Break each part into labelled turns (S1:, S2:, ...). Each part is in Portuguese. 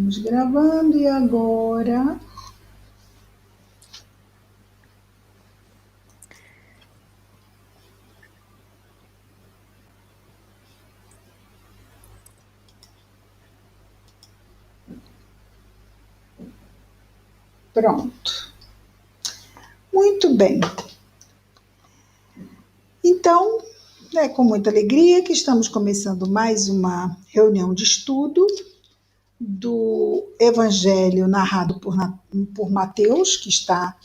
S1: Estamos gravando e agora... Pronto. Muito bem. Então, é com muita alegria que estamos começando mais uma reunião de estudo do Evangelho narrado por Mateus, que está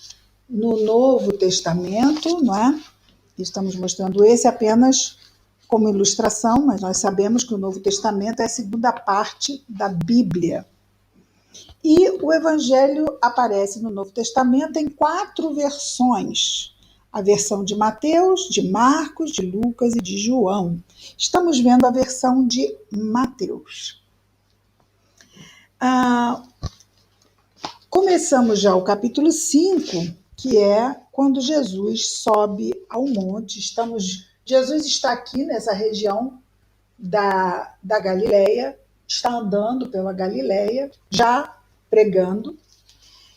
S1: no Novo Testamento, não é? Estamos mostrando esse apenas como ilustração, mas nós sabemos que o Novo Testamento é a segunda parte da Bíblia. E o Evangelho aparece no Novo Testamento em 4 versões. A versão de Mateus, de Marcos, de Lucas e de João. Estamos vendo a versão de Mateus. Começamos já o capítulo 5, que é quando Jesus sobe ao monte. Jesus está aqui nessa região da Galileia, está andando pela Galileia, já pregando,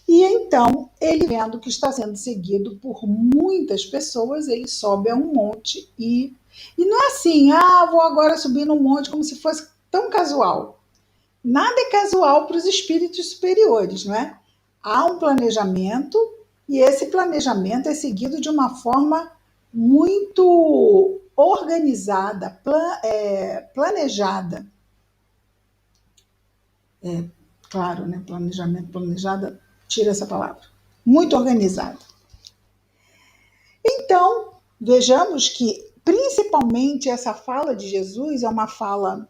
S1: e então ele, vendo que está sendo seguido por muitas pessoas, ele sobe a um monte e não é assim, vou agora subir no monte como se fosse tão casual. Nada é casual para os espíritos superiores, não é? Há um planejamento e esse planejamento é seguido de uma forma muito organizada, planejada. Claro, né? Planejada, tira essa palavra. Muito organizada. Então, vejamos que, principalmente, essa fala de Jesus é uma fala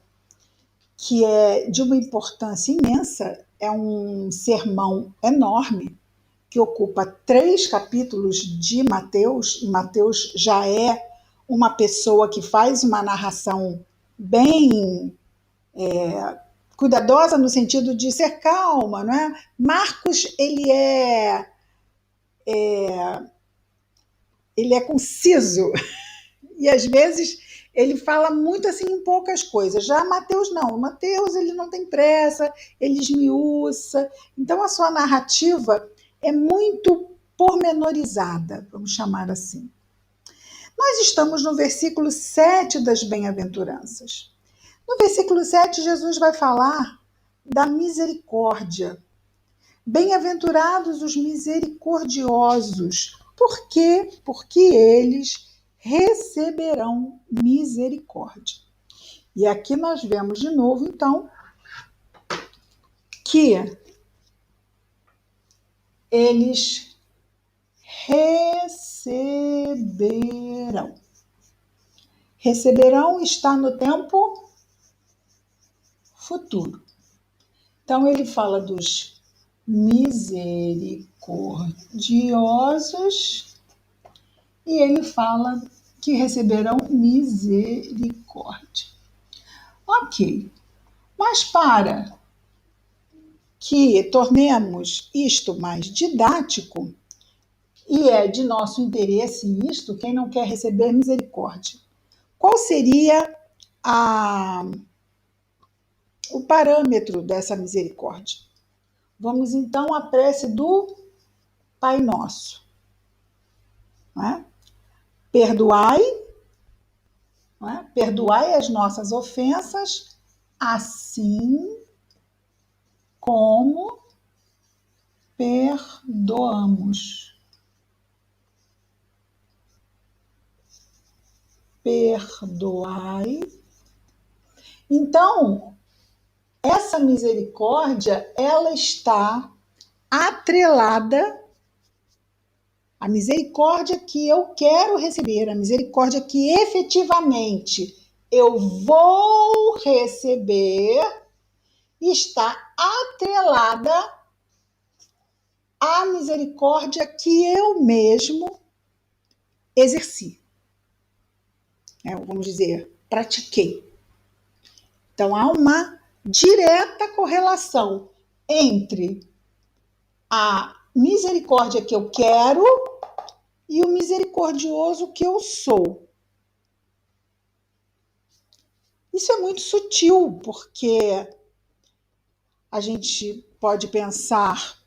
S1: que é de uma importância imensa, é um sermão enorme, que ocupa 3 capítulos de Mateus, e Mateus já é uma pessoa que faz uma narração bem cuidadosa no sentido de ser calma, não é? Marcos, ele é conciso e às vezes ele fala muito assim em poucas coisas. Já Mateus não. Mateus, ele não tem pressa, ele esmiuça. Então a sua narrativa é muito pormenorizada, vamos chamar assim. Nós estamos no versículo 7 das bem-aventuranças. No versículo 7, Jesus vai falar da misericórdia. Bem-aventurados os misericordiosos. Por quê? Porque eles receberão misericórdia. E aqui nós vemos de novo, então, que eles receberão. Receberão está no tempo futuro. Então, ele fala dos misericordiosos e ele fala que receberão misericórdia. Ok, mas para que tornemos isto mais didático, e é de nosso interesse isto, quem não quer receber misericórdia? Qual seria o parâmetro dessa misericórdia? Vamos então à prece do Pai Nosso. Não é? Perdoai as nossas ofensas, assim como perdoamos. Perdoai. Então, essa misericórdia, ela está atrelada à misericórdia que eu quero receber, a misericórdia que efetivamente eu vou receber, está atrelada à misericórdia que eu mesmo exerci. Vamos dizer, pratiquei. Então, há uma direta correlação entre a misericórdia que eu quero e o misericordioso que eu sou. Isso é muito sutil, porque a gente pode pensar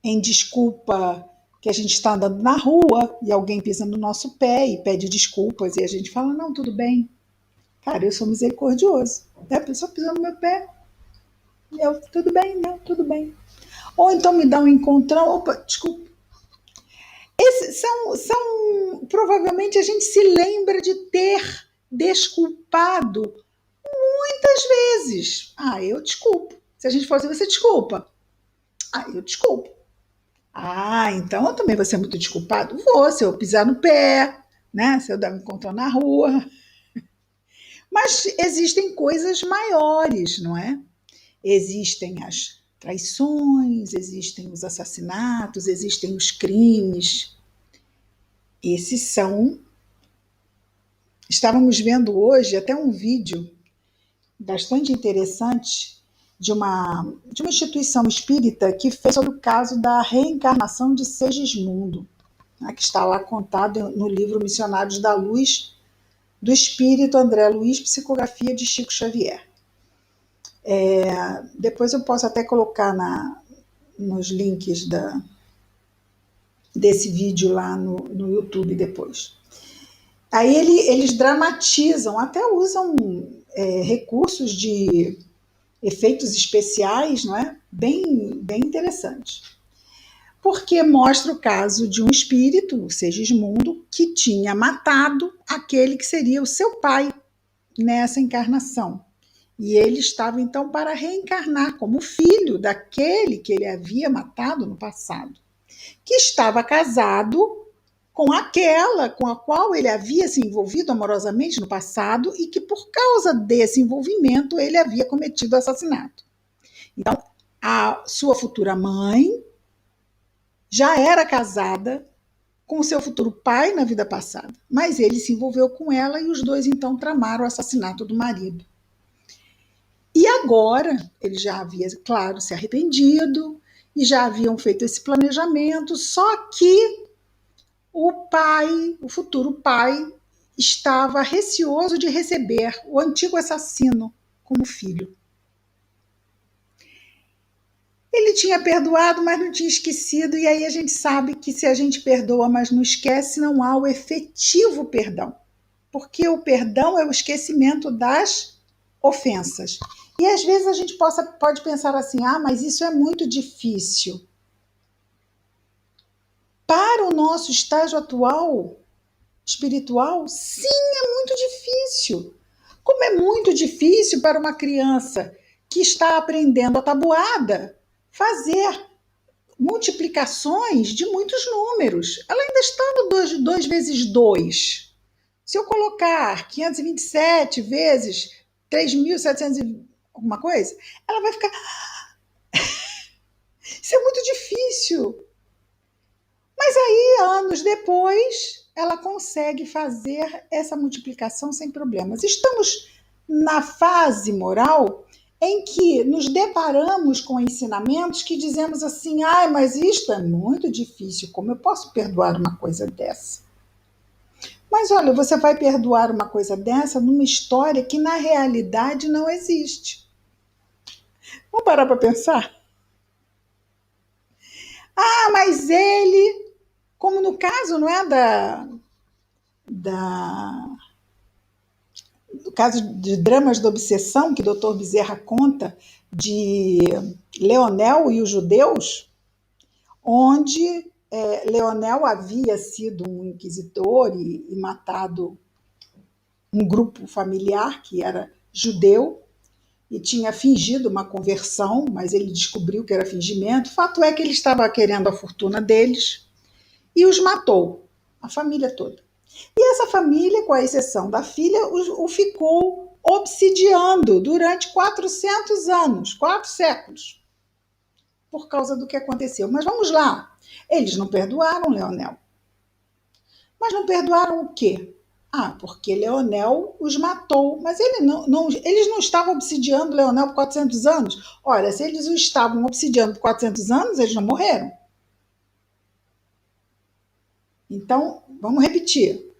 S1: em desculpa que a gente está andando na rua e alguém pisa no nosso pé e pede desculpas e a gente fala, não, tudo bem. Cara, eu sou misericordioso. A pessoa pisou no meu pé, tudo bem, não, tudo bem. Ou então me dá um encontrão, opa, desculpa. Esses provavelmente a gente se lembra de ter desculpado muitas vezes. Ah, eu desculpo. Se a gente fosse, você desculpa. Ah, eu desculpo. Ah, então eu também vou ser muito desculpado? Vou, se eu pisar no pé, né? Se eu dar um encontrão na rua. Mas existem coisas maiores, não é? Existem as traições, existem os assassinatos, existem os crimes. Esses são. Estávamos vendo hoje até um vídeo bastante interessante de uma instituição espírita que fez sobre o caso da reencarnação de Segismundo, né, que está lá contado no livro Missionários da Luz, do Espírito André Luiz, Psicografia de Chico Xavier. Depois eu posso até colocar nos links desse vídeo lá no YouTube depois. Aí eles dramatizam, até usam recursos de efeitos especiais, não é? Bem, bem interessantes. Porque mostra o caso de um espírito, o Segismundo, que tinha matado aquele que seria o seu pai nessa encarnação. E ele estava então para reencarnar como filho daquele que ele havia matado no passado, que estava casado com aquela com a qual ele havia se envolvido amorosamente no passado e que por causa desse envolvimento ele havia cometido assassinato. Então, a sua futura mãe já era casada com o seu futuro pai na vida passada, mas ele se envolveu com ela e os dois então tramaram o assassinato do marido. E agora, ele já havia, claro, se arrependido e já haviam feito esse planejamento, só que o pai, o futuro pai, estava receoso de receber o antigo assassino como filho. Ele tinha perdoado, mas não tinha esquecido, e aí a gente sabe que se a gente perdoa, mas não esquece, não há o efetivo perdão. Porque o perdão é o esquecimento das ofensas. E às vezes a gente pode pensar assim, mas isso é muito difícil. Para o nosso estágio atual espiritual, sim, é muito difícil. Como é muito difícil para uma criança que está aprendendo a tabuada fazer multiplicações de muitos números. Ela ainda está no 2 vezes 2. Se eu colocar 527 vezes 3.700 alguma coisa, ela vai ficar... Isso é muito difícil. Mas aí, anos depois, ela consegue fazer essa multiplicação sem problemas. Estamos na fase moral em que nos deparamos com ensinamentos que dizemos assim, mas isto é muito difícil, como eu posso perdoar uma coisa dessa? Mas olha, você vai perdoar uma coisa dessa numa história que na realidade não existe. Vamos parar para pensar? Mas ele, como no caso, não é do caso de Dramas da Obsessão, que o Dr. Bezerra conta, de Leonel e os judeus, onde Leonel havia sido um inquisidor e matado um grupo familiar que era judeu e tinha fingido uma conversão, mas ele descobriu que era fingimento. Fato é que ele estava querendo a fortuna deles e os matou, a família toda. E essa família, com a exceção da filha, o ficou obsidiando durante 400 anos, 4 séculos, por causa do que aconteceu. Mas vamos lá, eles não perdoaram Leonel. Mas não perdoaram o quê? Porque Leonel os matou. Mas eles não estavam obsidiando Leonel por 400 anos? Olha, se eles o estavam obsidiando por 400 anos, eles não morreram. Então, vamos repetir.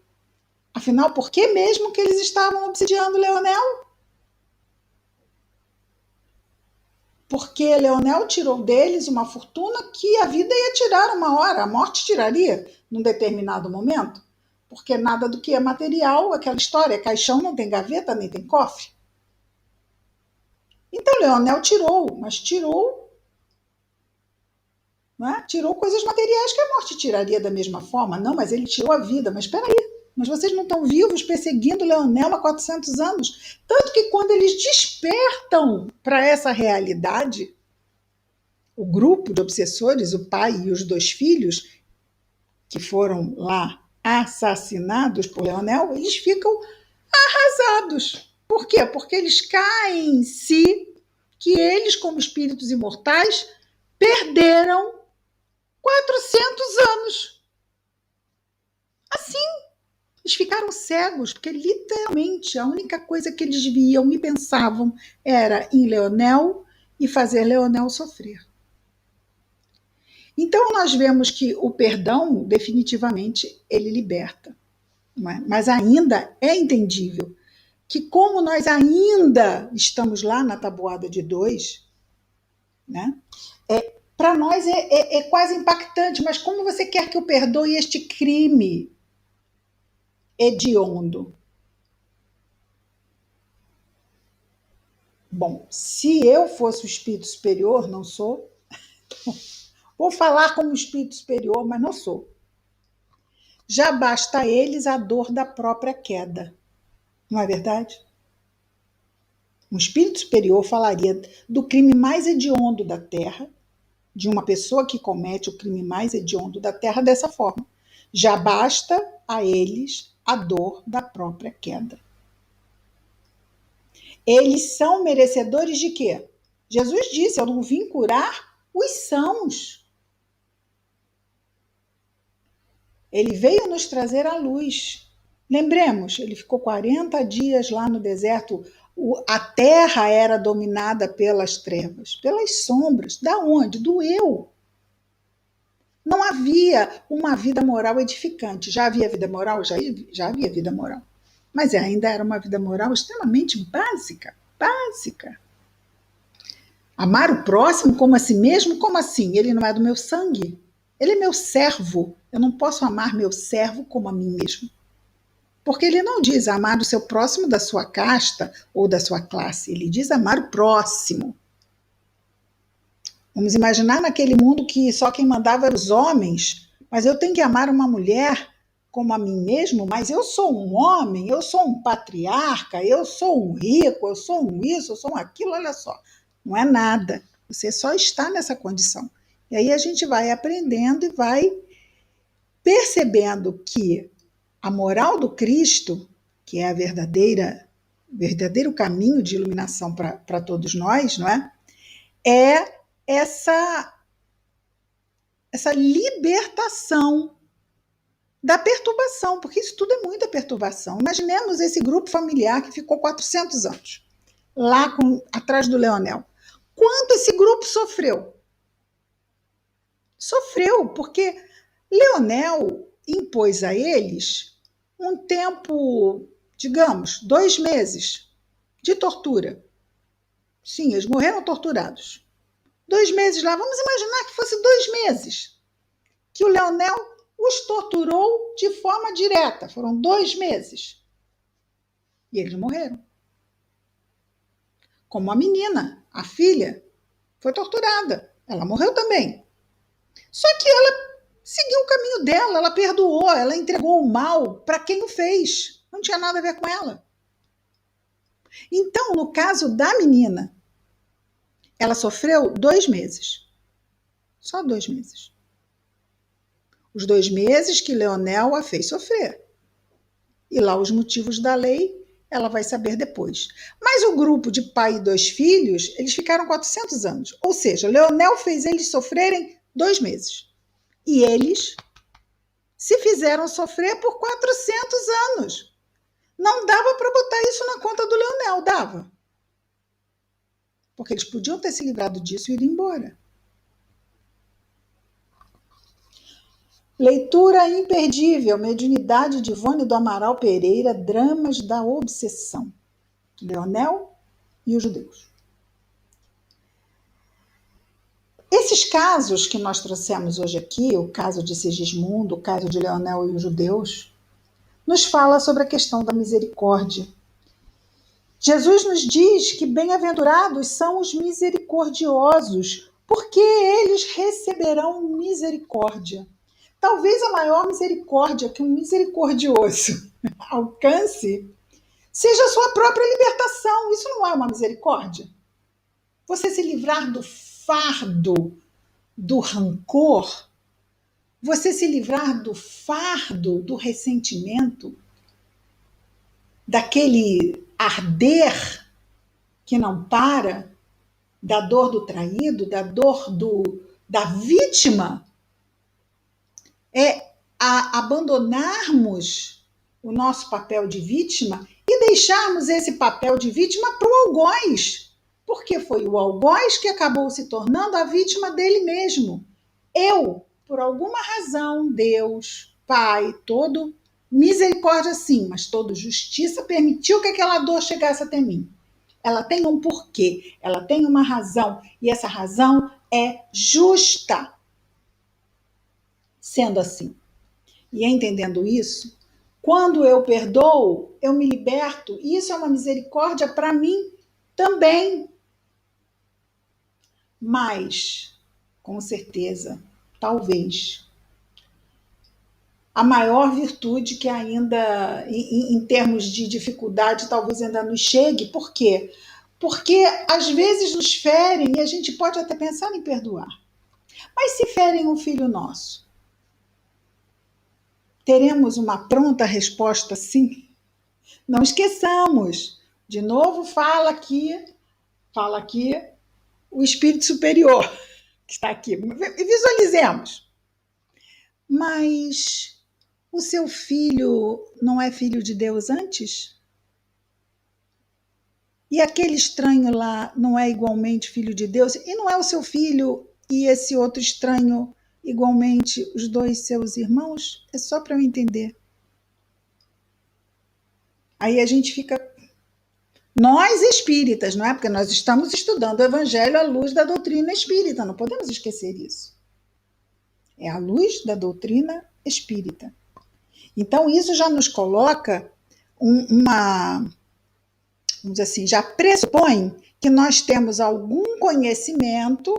S1: Afinal, por que mesmo que eles estavam obsidiando Leonel? porque Leonel tirou deles uma fortuna que a vida ia tirar uma hora, a morte tiraria num determinado momento, porque nada do que é material, aquela história, caixão não tem gaveta nem tem cofre. Então Leonel tirou, mas tirou, né? Tirou coisas materiais que a morte tiraria da mesma forma. Não, mas ele tirou a vida. Mas espera aí, mas vocês não estão vivos perseguindo Leonel há 400 anos? Tanto que quando eles despertam para essa realidade, o grupo de obsessores, o pai e os 2 filhos, que foram lá assassinados por Leonel, eles ficam arrasados. Por quê? Porque eles caem em si que eles, como espíritos imortais, perderam 400 anos. Assim, eles ficaram cegos, porque literalmente a única coisa que eles viam e pensavam era em Leonel e fazer Leonel sofrer. Então nós vemos que o perdão, definitivamente, ele liberta. Não é? Mas ainda é entendível que como nós ainda estamos lá na tabuada de 2, né? Para nós é quase impactante, mas como você quer que eu perdoe este crime hediondo? Bom, se eu fosse o espírito superior, não sou, vou falar como espírito superior, mas não sou. Já basta a eles a dor da própria queda. Não é verdade? Um espírito superior falaria do crime mais hediondo da Terra, de uma pessoa que comete o crime mais hediondo da Terra dessa forma. Já basta a eles a dor da própria queda. Eles são merecedores de quê? Jesus disse: eu não vim curar os sãos. Ele veio nos trazer a luz. Lembremos, ele ficou 40 dias lá no deserto. A terra era dominada pelas trevas, pelas sombras. Da onde? Do eu. Não havia uma vida moral edificante. Já havia vida moral? Já havia vida moral. Mas ainda era uma vida moral extremamente básica. Básica. Amar o próximo como a si mesmo? Como assim? Ele não é do meu sangue. Ele é meu servo. Eu não posso amar meu servo como a mim mesmo. Porque ele não diz amar o seu próximo da sua casta ou da sua classe. Ele diz amar o próximo. Vamos imaginar naquele mundo que só quem mandava eram os homens, mas eu tenho que amar uma mulher como a mim mesmo, mas eu sou um homem, eu sou um patriarca, eu sou um rico, eu sou um isso, eu sou um aquilo, olha só. Não é nada. Você só está nessa condição. E aí a gente vai aprendendo e vai percebendo que a moral do Cristo, que é a verdadeiro caminho de iluminação para todos nós, não é? É essa libertação da perturbação, porque isso tudo é muita perturbação. Imaginemos esse grupo familiar que ficou 400 anos lá atrás do Leonel. Quanto esse grupo sofreu? Sofreu, porque Leonel impôs a eles um tempo, digamos, 2 meses de tortura. Sim, eles morreram torturados. 2 meses lá, vamos imaginar que fosse 2 meses que o Leonel os torturou de forma direta. Foram 2 meses. E eles morreram. Como a menina, a filha, foi torturada. Ela morreu também. Só que ela seguiu o caminho dela, ela perdoou, ela entregou o mal para quem o fez. Não tinha nada a ver com ela. Então, no caso da menina, ela sofreu 2 meses. Só 2 meses. Os 2 meses que Leonel a fez sofrer. E lá os motivos da lei ela vai saber depois. Mas o grupo de pai e 2 filhos, eles ficaram 400 anos. Ou seja, Leonel fez eles sofrerem 2 meses. E eles se fizeram sofrer por 400 anos. Não dava para botar isso na conta do Leonel, dava. Porque eles podiam ter se livrado disso e ido embora. Leitura imperdível, Mediunidade de Ivone do Amaral Pereira, Dramas da Obsessão. Leonel e os Judeus. Esses casos que nós trouxemos hoje aqui, o caso de Sigismundo, o caso de Leonel e os judeus, nos fala sobre a questão da misericórdia. Jesus nos diz que bem-aventurados são os misericordiosos, porque eles receberão misericórdia. Talvez a maior misericórdia que um misericordioso alcance seja a sua própria libertação. Isso não é uma misericórdia? Você se livrar do fardo do rancor, você se livrar do fardo do ressentimento, daquele arder que não para, da dor do traído, da dor da vítima, é abandonarmos o nosso papel de vítima e deixarmos esse papel de vítima para o algoz, porque foi o algoz que acabou se tornando a vítima dele mesmo. Eu, por alguma razão, Deus, Pai, todo misericórdia sim, mas todo justiça, permitiu que aquela dor chegasse até mim. Ela tem um porquê, ela tem uma razão, e essa razão é justa. Sendo assim, e entendendo isso, quando eu perdoo, eu me liberto, e isso é uma misericórdia para mim também. Mas, com certeza, talvez, a maior virtude que ainda, em termos de dificuldade, talvez ainda nos chegue. Por quê? Porque às vezes nos ferem e a gente pode até pensar em perdoar. Mas se ferem um filho nosso, teremos uma pronta resposta sim? Não esqueçamos. De novo, fala aqui o espírito superior que está aqui. Visualizemos. Mas o seu filho não é filho de Deus antes? E aquele estranho lá não é igualmente filho de Deus? E não é o seu filho e esse outro estranho igualmente os dois seus irmãos? É só para eu entender. Aí a gente fica... Nós espíritas, não é? Porque nós estamos estudando o Evangelho à luz da doutrina espírita, não podemos esquecer isso. É a luz da doutrina espírita. Então, isso já nos coloca vamos dizer assim, já pressupõe que nós temos algum conhecimento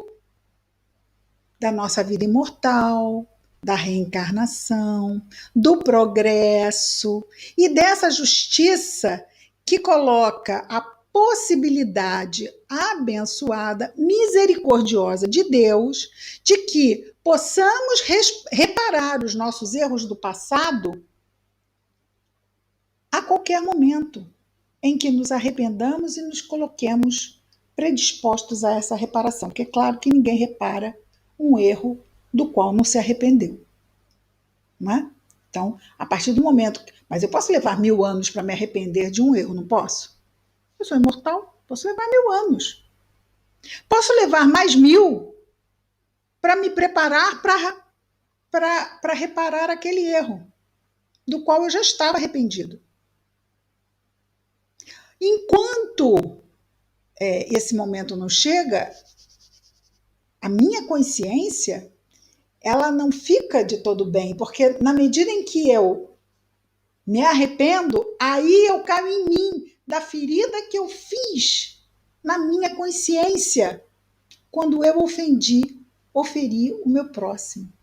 S1: da nossa vida imortal, da reencarnação, do progresso e dessa justiça que coloca a possibilidade abençoada, misericordiosa de Deus, de que possamos reparar os nossos erros do passado a qualquer momento em que nos arrependamos e nos coloquemos predispostos a essa reparação. Porque é claro que ninguém repara um erro do qual não se arrependeu. Não é? Então, a partir do momento... Mas eu posso levar 1000 anos para me arrepender de um erro, não posso? Eu sou imortal, posso levar 1000 anos. Posso levar mais 1000 para me preparar para reparar aquele erro, do qual eu já estava arrependido. Enquanto esse momento não chega, a minha consciência ela não fica de todo bem, porque na medida em que eu me arrependo, aí eu caio em mim, da ferida que eu fiz na minha consciência, quando eu oferi o meu próximo.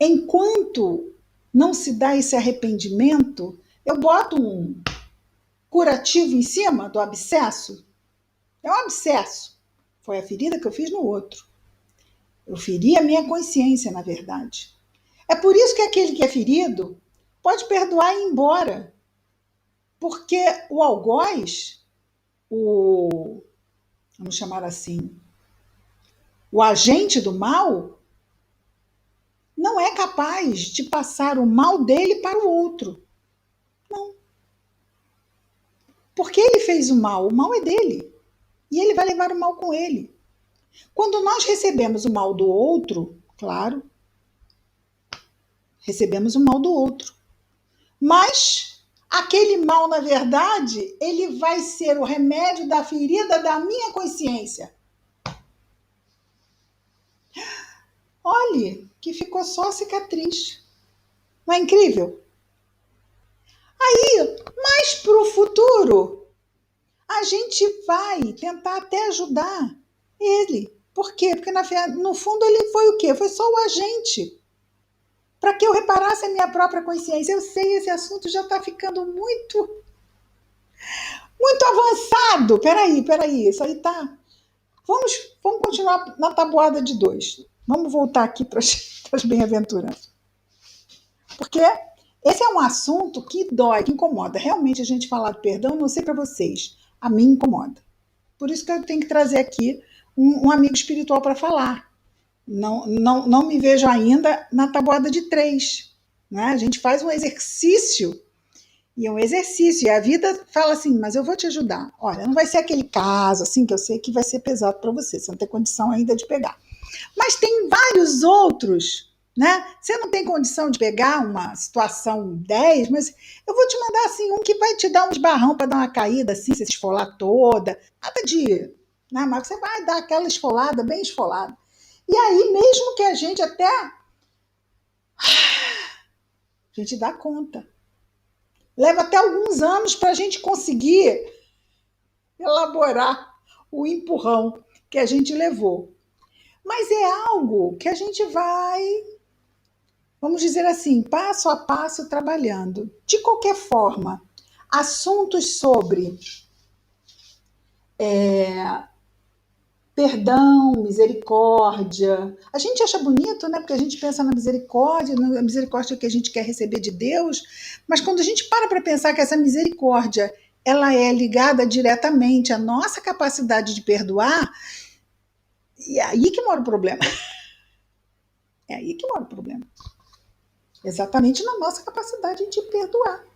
S1: Enquanto não se dá esse arrependimento, eu boto um curativo em cima do abscesso. É um abscesso. Foi a ferida que eu fiz no outro. Eu feri a minha consciência, na verdade. É por isso que aquele que é ferido pode perdoar e ir embora. Porque o algoz, vamos chamar assim, o agente do mal, não é capaz de passar o mal dele para o outro. Não. Porque ele fez o mal é dele. E ele vai levar o mal com ele. Quando nós recebemos o mal do outro, claro, recebemos o mal do outro. Mas aquele mal, na verdade, ele vai ser o remédio da ferida da minha consciência. some, que ficou só a cicatriz. Não é incrível? Aí, mais para o futuro, a gente vai tentar até ajudar ele. Por quê? Porque no fundo ele foi o quê? Foi só o agente. Para que eu reparasse a minha própria consciência. Eu sei, esse assunto já está ficando muito avançado. Peraí, isso aí tá. Vamos continuar na tabuada de 2. Vamos voltar aqui para as bem-aventuranças. Porque esse é um assunto que dói, que incomoda. Realmente a gente falar do perdão, não sei para vocês, a mim incomoda. Por isso que eu tenho que trazer aqui um amigo espiritual para falar. Não me vejo ainda na tabuada de 3. Né? A gente faz um exercício, e a vida fala assim, mas eu vou te ajudar. Olha, não vai ser aquele caso assim que eu sei que vai ser pesado para você não tem condição ainda de pegar. Mas tem vários outros, né? Você não tem condição de pegar uma situação 10, mas eu vou te mandar assim um que vai te dar um esbarrão para dar uma caída assim, se esfolar toda, nada de, né? Mas você vai dar aquela esfolada, bem esfolada. E aí, mesmo que a gente dá conta. Leva até alguns anos para a gente conseguir elaborar o empurrão que a gente levou. Mas é algo que a gente vai, vamos dizer assim, passo a passo trabalhando. De qualquer forma, assuntos sobre perdão, misericórdia. A gente acha bonito, né? Porque a gente pensa na misericórdia que a gente quer receber de Deus, mas quando a gente para pensar que essa misericórdia ela é ligada diretamente à nossa capacidade de perdoar, e é aí que mora o problema. É aí que mora o problema. Exatamente na nossa capacidade de perdoar.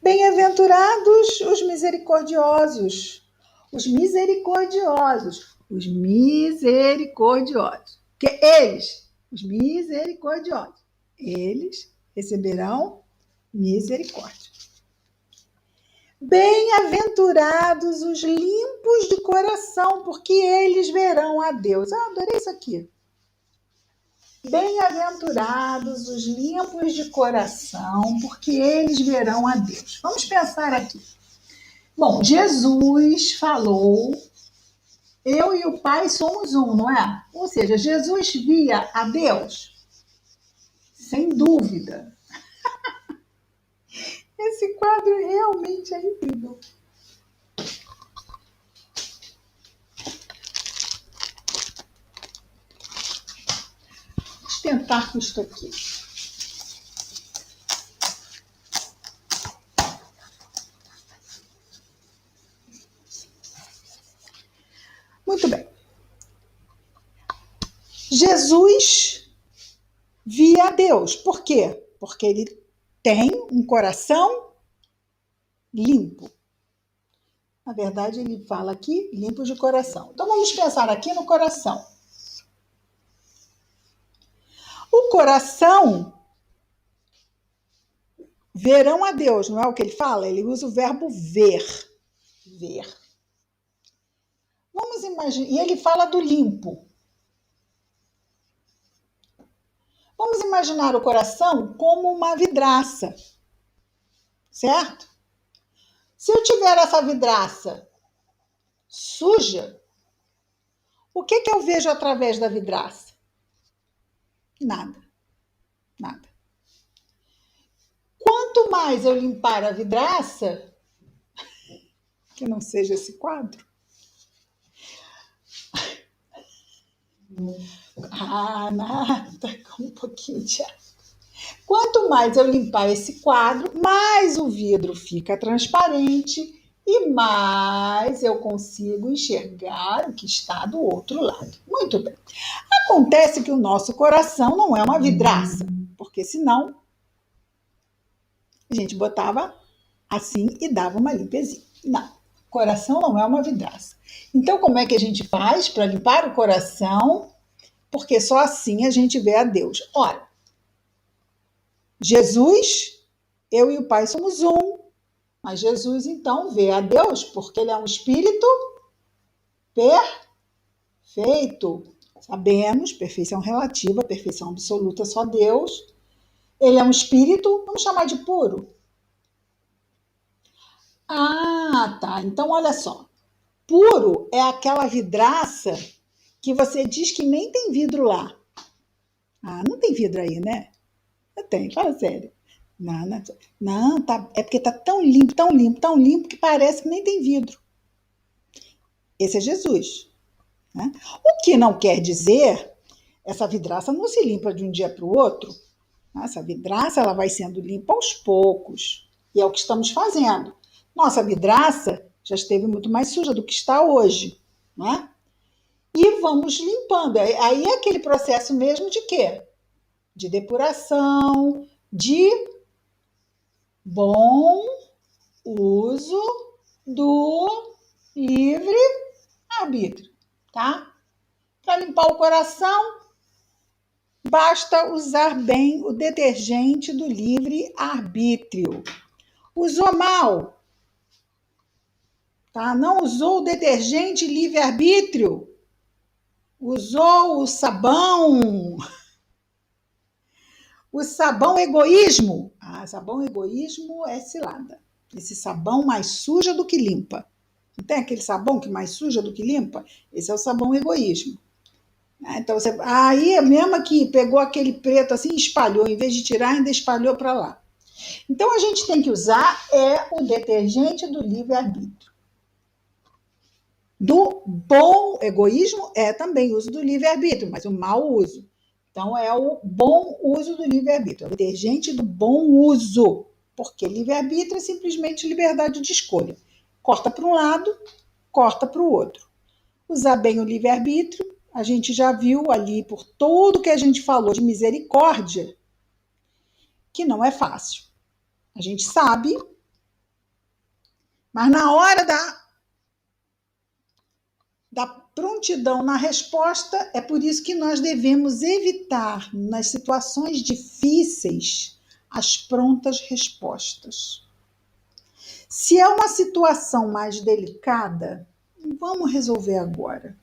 S1: Bem-aventurados os misericordiosos. Os misericordiosos. Os misericordiosos. Porque eles, os misericordiosos, eles receberão misericórdia. Bem-aventurados os limpos de coração, porque eles verão a Deus. Adorei isso aqui. Bem-aventurados os limpos de coração, porque eles verão a Deus. Vamos pensar aqui. Bom, Jesus falou, eu e o Pai somos um, não é? Ou seja, Jesus via a Deus? Sem dúvida. Esse quadro realmente é incrível. Vamos tentar com isto aqui. Muito bem. Jesus via a Deus. Por quê? Porque ele tem um coração limpo. Na verdade, ele fala aqui, limpo de coração. Então, vamos pensar aqui no coração. O coração verão a Deus, não é o que ele fala? Ele usa o verbo ver. Ver. Vamos imaginar. E ele fala do limpo. Vamos imaginar o coração como uma vidraça. Certo? Se eu tiver essa vidraça suja, o que eu vejo através da vidraça? Nada. Nada. Quanto mais eu limpar a vidraça, que não seja esse quadro. Nada, com um pouquinho de ar. Quanto mais eu limpar esse quadro, mais o vidro fica transparente e mais eu consigo enxergar o que está do outro lado. Muito bem. Acontece que o nosso coração não é uma vidraça, porque senão a gente botava assim e dava uma limpezinha. Não, coração não é uma vidraça. Então, como é que a gente faz para limpar o coração? Porque só assim a gente vê a Deus. Ora, Jesus, eu e o Pai somos um. Mas Jesus, então, vê a Deus porque ele é um espírito perfeito. Perfeito. Sabemos, perfeição relativa, perfeição absoluta, só Deus. Ele é um espírito, vamos chamar de puro. Ah, tá. Então, olha só. Puro é aquela vidraça que você diz que nem tem vidro lá. Ah, não tem vidro aí, né? Não tem, fala sério. Não, não, não tá, é porque tá tão limpo, tão limpo, tão limpo que parece que nem tem vidro. Esse é Jesus. Né? O que não quer dizer, essa vidraça não se limpa de um dia para o outro. Essa vidraça ela vai sendo limpa aos poucos. E é o que estamos fazendo. Nossa vidraça já esteve muito mais suja do que está hoje. Né? E vamos limpando. Aí é aquele processo mesmo de quê? De depuração, de bom uso do livre-arbítrio, tá? Para limpar o coração, basta usar bem o detergente do livre-arbítrio. Usou mal, tá? Não usou o detergente livre-arbítrio, usou o sabão egoísmo. Ah, sabão egoísmo é cilada. Esse sabão mais suja do que limpa. Não tem aquele sabão que mais suja do que limpa? Esse é o sabão egoísmo. Então você, aí mesmo que pegou aquele preto assim, espalhou, em vez de tirar, ainda espalhou para lá. Então a gente tem que usar o detergente do livre-arbítrio. Do bom egoísmo é também o uso do livre-arbítrio, mas o mau uso. Então é o bom uso do livre-arbítrio, é o detergente do bom uso, porque livre-arbítrio é simplesmente liberdade de escolha. Corta para um lado, corta para o outro. Usar bem o livre-arbítrio, a gente já viu ali por tudo que a gente falou de misericórdia, que não é fácil. A gente sabe, mas na hora da prontidão na resposta, é por isso que nós devemos evitar, nas situações difíceis, as prontas respostas. Se é uma situação mais delicada, vamos resolver agora.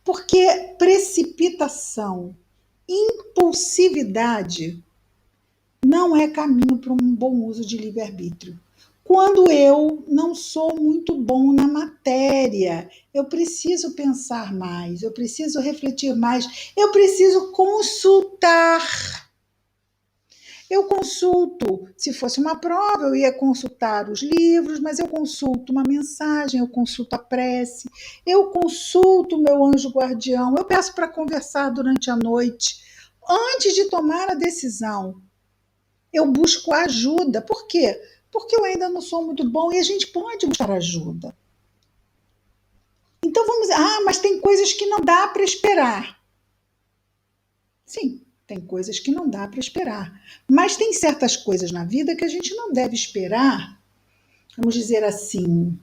S1: Porque precipitação, impulsividade não é caminho para um bom uso de livre-arbítrio. Quando eu não sou muito bom na matéria, eu preciso pensar mais, eu preciso refletir mais, eu preciso consultar. Eu consulto, se fosse uma prova, eu ia consultar os livros, mas eu consulto uma mensagem, eu consulto a prece, eu consulto o meu anjo guardião, eu peço para conversar durante a noite. Antes de tomar a decisão, eu busco ajuda. Por quê? Porque eu ainda não sou muito bom e a gente pode buscar ajuda. Então vamos, mas tem coisas que não dá para esperar. Sim, tem coisas que não dá para esperar. Mas tem certas coisas na vida que a gente não deve esperar, vamos dizer assim,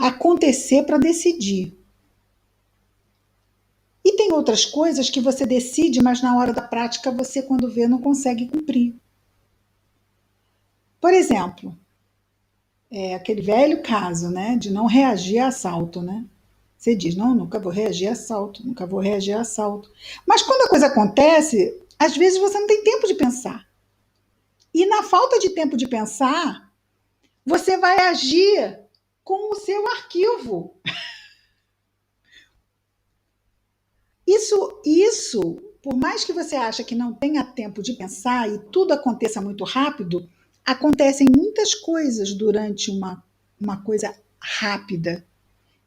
S1: acontecer para decidir. E tem outras coisas que você decide, mas na hora da prática você, quando vê, não consegue cumprir. Por exemplo, aquele velho caso, né, de não reagir a assalto, né? Você diz, não, nunca vou reagir a assalto, nunca vou reagir a assalto. Mas quando a coisa acontece, às vezes você não tem tempo de pensar. E na falta de tempo de pensar, você vai agir com o seu arquivo. Isso, por mais que você ache que não tenha tempo de pensar e tudo aconteça muito rápido, acontecem muitas coisas durante uma coisa rápida.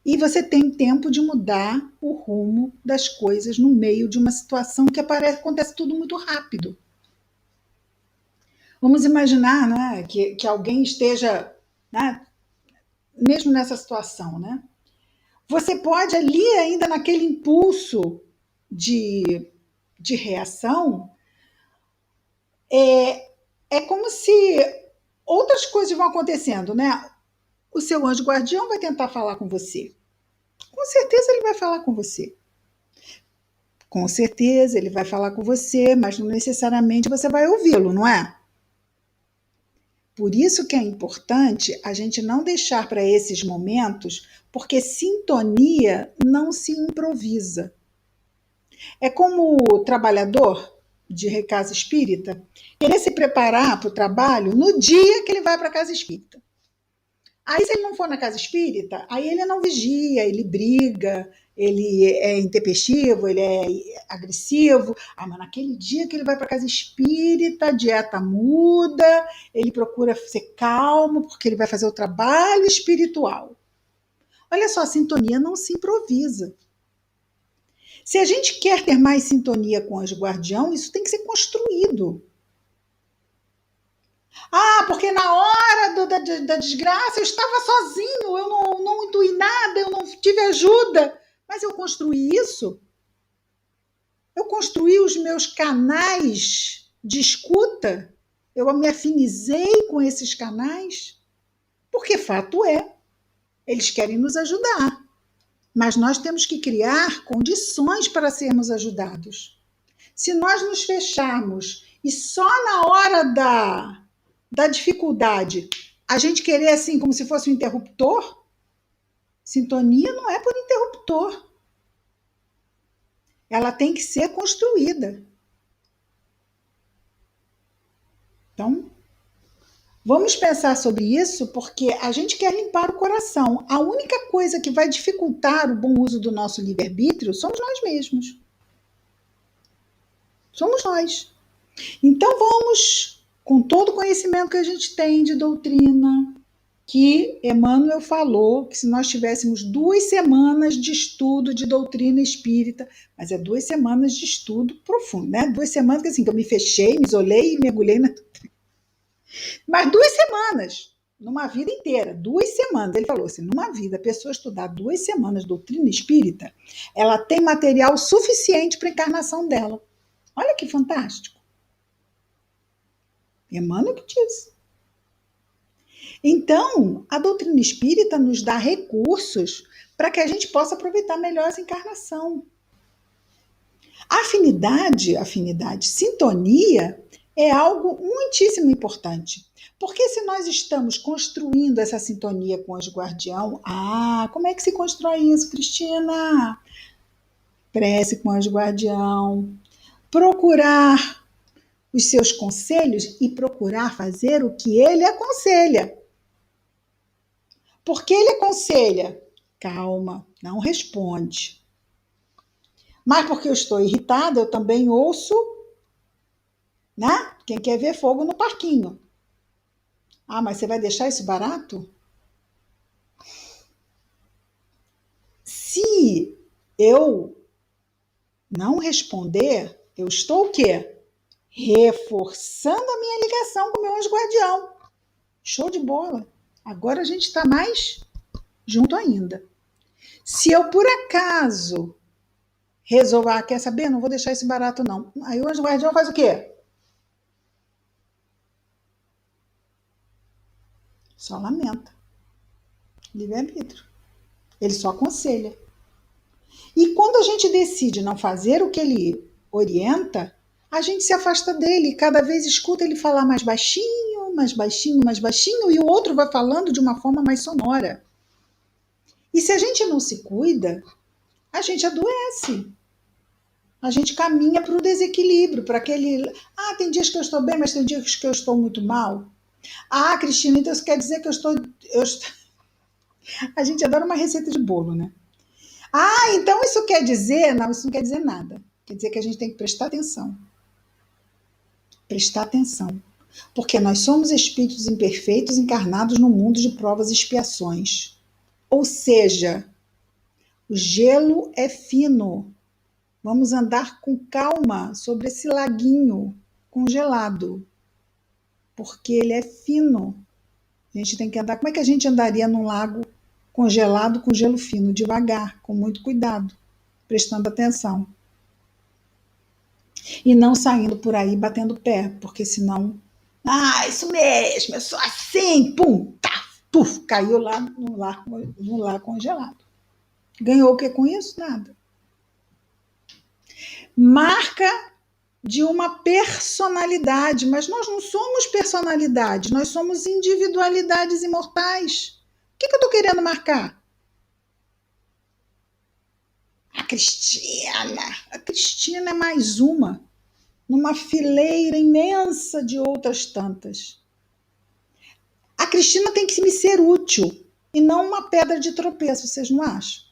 S1: E você tem tempo de mudar o rumo das coisas no meio de uma situação que acontece tudo muito rápido. Vamos imaginar, né, que alguém esteja, né, mesmo nessa situação, né? Você pode ali, ainda naquele impulso de reação, é como se outras coisas vão acontecendo, né? O seu anjo guardião vai tentar falar com você. Com certeza ele vai falar com você. Com certeza ele vai falar com você, mas não necessariamente você vai ouvi-lo, não é? Por isso que é importante a gente não deixar para esses momentos, porque sintonia não se improvisa. É como o trabalhador de casa espírita querer se preparar para o trabalho no dia que ele vai para a casa espírita. Aí, se ele não for na casa espírita, aí ele não vigia, ele briga, ele é intempestivo, ele é agressivo. Ah, mas naquele dia que ele vai para a casa espírita, a dieta muda, ele procura ser calmo, porque ele vai fazer o trabalho espiritual. Olha só, a sintonia não se improvisa. Se a gente quer ter mais sintonia com o anjo guardião, isso tem que ser construído. Ah, porque na hora da desgraça eu estava sozinho, eu não intuí nada, eu não tive ajuda. Mas eu construí isso. Eu construí os meus canais de escuta. Eu me afinizei com esses canais. Porque fato é, eles querem nos ajudar. Mas nós temos que criar condições para sermos ajudados. Se nós nos fecharmos e só na hora da dificuldade a gente querer assim como se fosse um interruptor, sintonia não é por interruptor. Ela tem que ser construída. Então, vamos pensar sobre isso, porque a gente quer limpar o coração. A única coisa que vai dificultar o bom uso do nosso livre-arbítrio somos nós mesmos. Somos nós. Então vamos, com todo o conhecimento que a gente tem de doutrina, que Emmanuel falou que se nós tivéssemos 2 semanas de estudo de doutrina espírita, mas é 2 semanas de estudo profundo, né? 2 semanas que assim, que eu me fechei, me isolei e mergulhei na... Mas 2 semanas, numa vida inteira, 2 semanas. Ele falou assim, numa vida, a pessoa estudar 2 semanas de doutrina espírita, ela tem material suficiente para a encarnação dela. Olha que fantástico. Emmanuel que diz. Então, a doutrina espírita nos dá recursos para que a gente possa aproveitar melhor essa encarnação. Afinidade, sintonia é algo muitíssimo importante. Porque se nós estamos construindo essa sintonia com o anjo guardião, como é que se constrói isso, Cristina? Prece com o anjo guardião, procurar os seus conselhos e procurar fazer o que ele aconselha. Porque ele aconselha, calma, não responde. Mas porque eu estou irritada, eu também ouço, né? Quem quer ver fogo no parquinho. Ah, mas você vai deixar isso barato? Se eu não responder, eu estou o quê? Reforçando a minha ligação com o meu anjo guardião. Show de bola. Agora a gente está mais junto ainda. Se eu, por acaso, resolver, quer saber? Não vou deixar isso barato, não. Aí o anjo guardião faz o quê? Só lamenta. Livre-arbítrio. Ele só aconselha. E quando a gente decide não fazer o que ele orienta, a gente se afasta dele. Cada vez escuta ele falar mais baixinho, mais baixinho, mais baixinho, e o outro vai falando de uma forma mais sonora. E se a gente não se cuida, a gente adoece. A gente caminha para o desequilíbrio, para aquele... tem dias que eu estou bem, mas tem dias que eu estou muito mal. Cristina, então isso quer dizer que eu estou... A gente adora uma receita de bolo, né? Então isso quer dizer... Não, isso não quer dizer nada. Quer dizer que a gente tem que prestar atenção. Prestar atenção. Porque nós somos espíritos imperfeitos encarnados no mundo de provas e expiações. Ou seja, o gelo é fino. Vamos andar com calma sobre esse laguinho congelado. Porque ele é fino. A gente tem que andar... Como é que a gente andaria num lago congelado com gelo fino? Devagar, com muito cuidado, prestando atenção. E não saindo por aí batendo pé, porque senão... isso mesmo, eu sou assim, pum, tá, puf, caiu lá no lago congelado. Ganhou o que com isso? Nada. Marca de uma personalidade, mas nós não somos personalidade, nós somos individualidades imortais. O que eu estou querendo marcar? A Cristina é mais uma, numa fileira imensa de outras tantas. A Cristina tem que me ser útil e não uma pedra de tropeço, vocês não acham?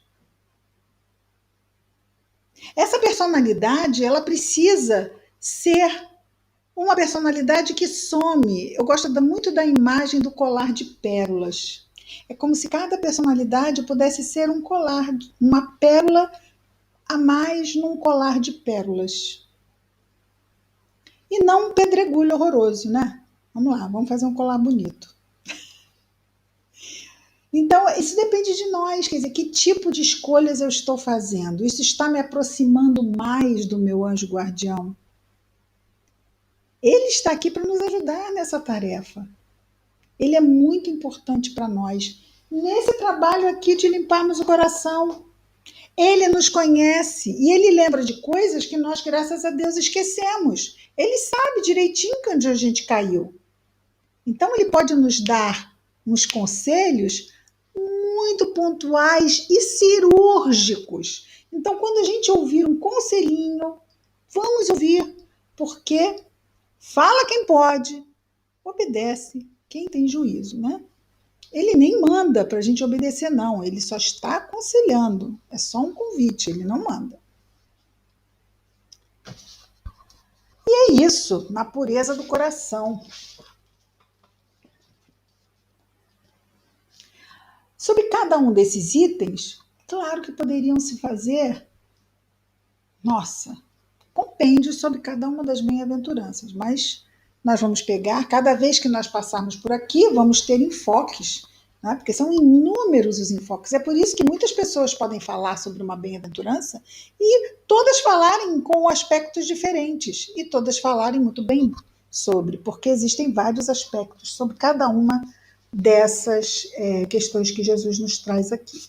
S1: Essa personalidade, ela precisa ser uma personalidade que some. Eu gosto muito da imagem do colar de pérolas. É como se cada personalidade pudesse ser um colar, uma pérola a mais num colar de pérolas. E não um pedregulho horroroso, né? Vamos lá, vamos fazer um colar bonito. Então, isso depende de nós, quer dizer, que tipo de escolhas eu estou fazendo? Isso está me aproximando mais do meu anjo guardião? Ele está aqui para nos ajudar nessa tarefa. Ele é muito importante para nós. Nesse trabalho aqui de limparmos o coração, ele nos conhece e ele lembra de coisas que nós, graças a Deus, esquecemos. Ele sabe direitinho onde a gente caiu. Então, ele pode nos dar uns conselhos muito pontuais e cirúrgicos. Então, quando a gente ouvir um conselhinho, vamos ouvir, porque fala quem pode, obedece quem tem juízo, né? Ele nem manda para a gente obedecer, não. Ele só está aconselhando. É só um convite, ele não manda. E é isso, na pureza do coração. Sobre cada um desses itens, claro que poderiam se fazer, compêndios sobre cada uma das bem-aventuranças, mas nós vamos pegar, cada vez que nós passarmos por aqui, vamos ter enfoques, né? Porque são inúmeros os enfoques. É por isso que muitas pessoas podem falar sobre uma bem-aventurança e todas falarem com aspectos diferentes e todas falarem muito bem sobre, porque existem vários aspectos sobre cada uma dessas questões que Jesus nos traz aqui.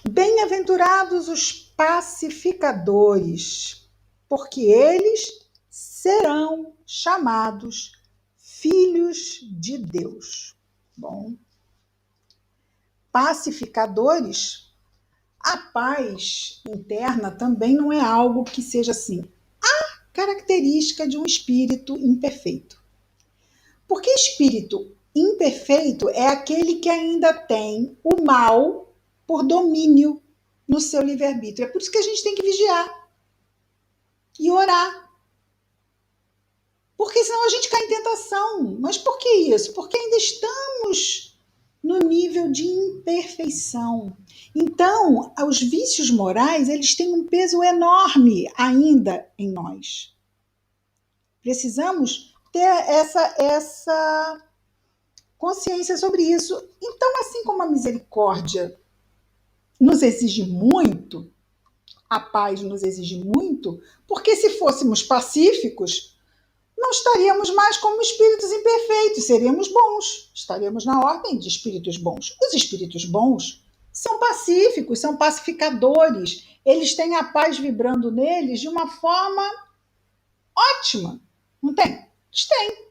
S1: Bem-aventurados os pacificadores, porque eles serão chamados filhos de Deus. Bom, pacificadores, a paz interna também não é algo que seja assim, a característica de um espírito imperfeito. Porque espírito imperfeito é aquele que ainda tem o mal por domínio no seu livre-arbítrio. É por isso que a gente tem que vigiar e orar. Porque senão a gente cai em tentação. Mas por que isso? Porque ainda estamos no nível de imperfeição. Então, os vícios morais, eles têm um peso enorme ainda em nós. Precisamos ter essa consciência sobre isso. Então, assim como a misericórdia nos exige muito, a paz nos exige muito, porque se fôssemos pacíficos, não estaríamos mais como espíritos imperfeitos, seríamos bons, estaríamos na ordem de espíritos bons. Os espíritos bons são pacíficos, são pacificadores, eles têm a paz vibrando neles de uma forma ótima, não tem? Eles têm.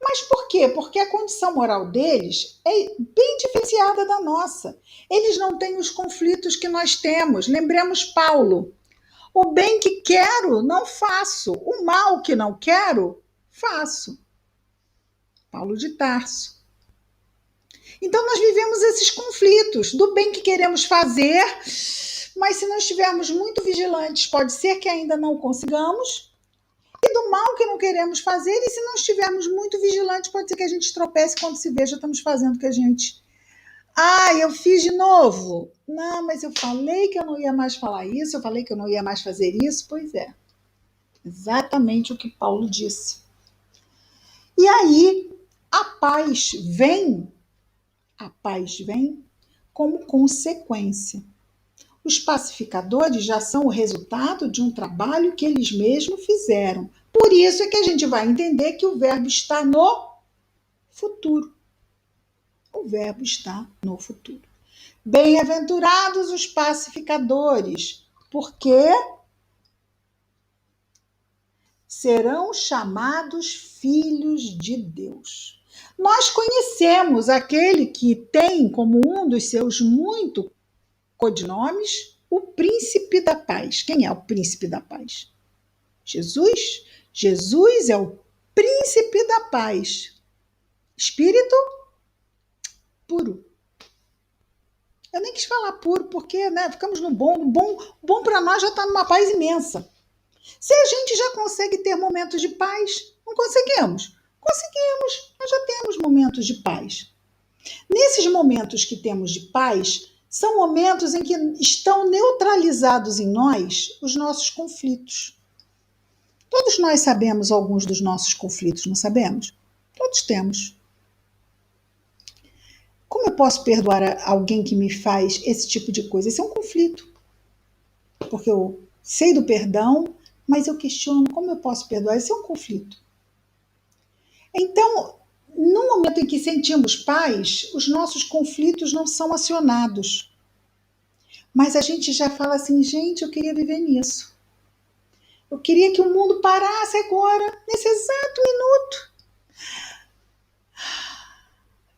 S1: Mas por quê? Porque a condição moral deles é bem diferenciada da nossa. Eles não têm os conflitos que nós temos. Lembremos Paulo. O bem que quero, não faço. O mal que não quero, faço. Paulo de Tarso. Então nós vivemos esses conflitos do bem que queremos fazer, mas se não estivermos muito vigilantes, pode ser que ainda não consigamos. E do mal que não queremos fazer, e se não estivermos muito vigilantes, pode ser que a gente tropece quando se veja, estamos fazendo o que a gente... eu fiz de novo. Não, mas eu falei que eu não ia mais falar isso, eu falei que eu não ia mais fazer isso. Pois é, exatamente o que Paulo disse. E aí, a paz vem como consequência. Os pacificadores já são o resultado de um trabalho que eles mesmos fizeram. Por isso é que a gente vai entender que o verbo está no futuro. O verbo está no futuro. Bem-aventurados os pacificadores, porque serão chamados filhos de Deus. Nós conhecemos aquele que tem como um dos seus muitos codinomes o príncipe da paz. Quem é o príncipe da paz? Jesus. Jesus é o príncipe da paz. Espírito puro. Eu nem quis falar puro, porque ficamos no bom. Bom para nós já está numa paz imensa. Se a gente já consegue ter momentos de paz, não conseguimos? Conseguimos, nós já temos momentos de paz. Nesses momentos que temos de paz, são momentos em que estão neutralizados em nós os nossos conflitos. Todos nós sabemos alguns dos nossos conflitos, não sabemos? Todos temos. Como eu posso perdoar alguém que me faz esse tipo de coisa? Esse é um conflito. Porque eu sei do perdão, mas eu questiono como eu posso perdoar. Esse é um conflito. Então, no momento em que sentimos paz, os nossos conflitos não são acionados. Mas a gente já fala assim, gente, eu queria viver nisso. Eu queria que o mundo parasse agora, nesse exato minuto.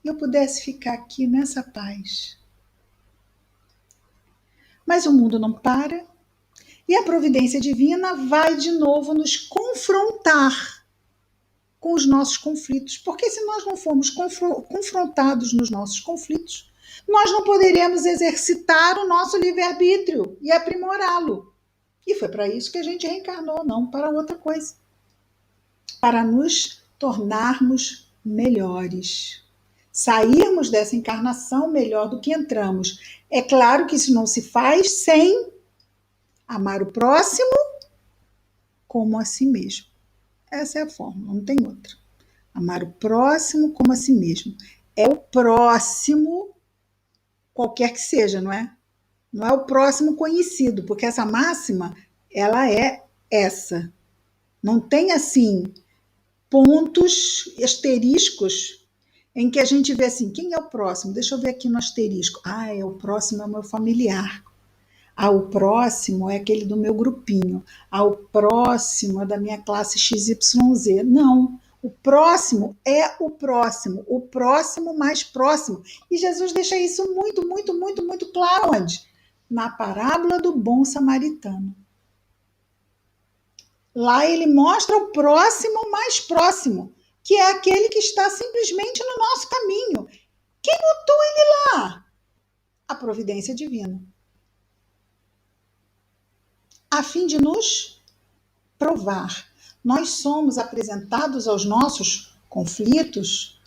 S1: E eu pudesse ficar aqui nessa paz. Mas o mundo não para. E a providência divina vai de novo nos confrontar com os nossos conflitos. Porque se nós não formos confrontados nos nossos conflitos, nós não poderemos exercitar o nosso livre-arbítrio e aprimorá-lo. E foi para isso que a gente reencarnou, não para outra coisa. Para nos tornarmos melhores. Sairmos dessa encarnação melhor do que entramos. É claro que isso não se faz sem amar o próximo como a si mesmo. Essa é a fórmula, não tem outra. Amar o próximo como a si mesmo. É o próximo, qualquer que seja, não é? Não é o próximo conhecido, porque essa máxima, ela é essa. Não tem, assim, pontos asteriscos em que a gente vê assim, quem é o próximo? Deixa eu ver aqui no asterisco. O próximo é o meu familiar. O próximo é aquele do meu grupinho. O próximo é da minha classe XYZ. Não. O próximo é o próximo mais próximo. E Jesus deixa isso muito, muito, muito, muito claro onde? Na parábola do bom samaritano. Lá ele mostra o próximo mais próximo, que é aquele que está simplesmente no nosso caminho. Quem botou ele lá? A providência divina. A fim de nos provar. Nós somos apresentados aos nossos conflitos,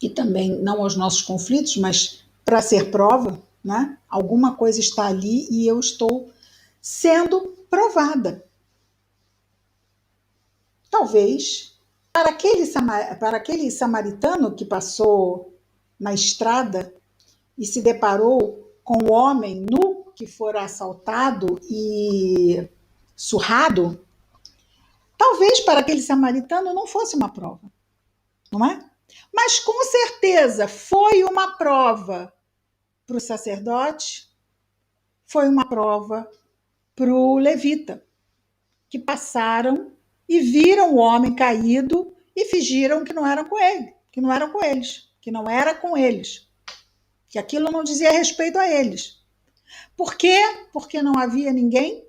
S1: e também não aos nossos conflitos, mas para ser prova, né? Alguma coisa está ali e eu estou sendo provada. Talvez para aquele samaritano que passou na estrada e se deparou com o homem nu que fora assaltado e surrado, talvez para aquele samaritano não fosse uma prova, não é? Mas com certeza foi uma prova para o sacerdote, foi uma prova para o levita, que passaram e viram o homem caído e fingiram que não eram com ele, que não eram com eles, que não era com eles, que aquilo não dizia respeito a eles. Por quê? Porque não havia ninguém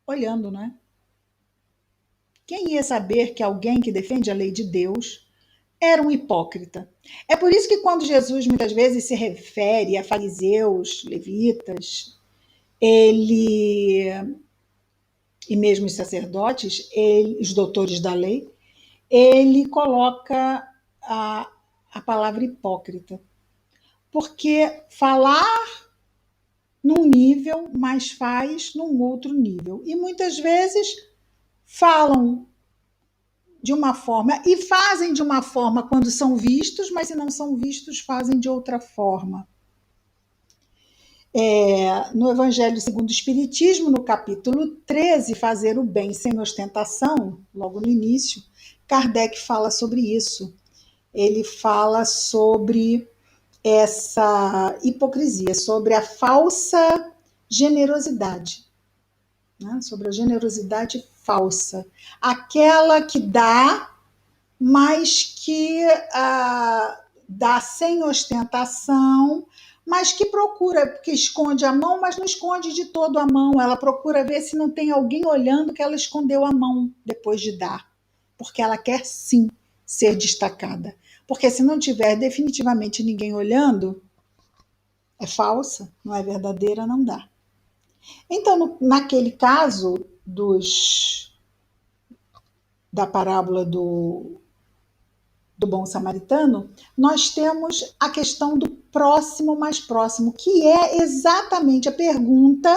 S1: olhando, não é? Quem ia saber que alguém que defende a lei de Deus era um hipócrita? É por isso que quando Jesus muitas vezes se refere a fariseus, levitas, ele e mesmo os sacerdotes, os doutores da lei, ele coloca a palavra hipócrita. Porque falar num nível, mas faz num outro nível. E muitas vezes falam de uma forma e fazem de uma forma quando são vistos, mas se não são vistos, fazem de outra forma. No Evangelho segundo o Espiritismo, no capítulo 13, Fazer o Bem Sem Ostentação, logo no início, Kardec fala sobre isso. Ele fala sobre essa hipocrisia, sobre a falsa generosidade, né? Sobre a generosidade falsa, aquela que dá, mas que dá sem ostentação, mas que procura, que esconde a mão, mas não esconde de todo a mão. Ela procura ver se não tem alguém olhando que ela escondeu a mão depois de dar, porque ela quer sim ser destacada. Porque se não tiver definitivamente ninguém olhando, é falsa, não é verdadeira, não dá. Então, naquele caso da parábola do bom samaritano, nós temos a questão do próximo mais próximo, que é exatamente a pergunta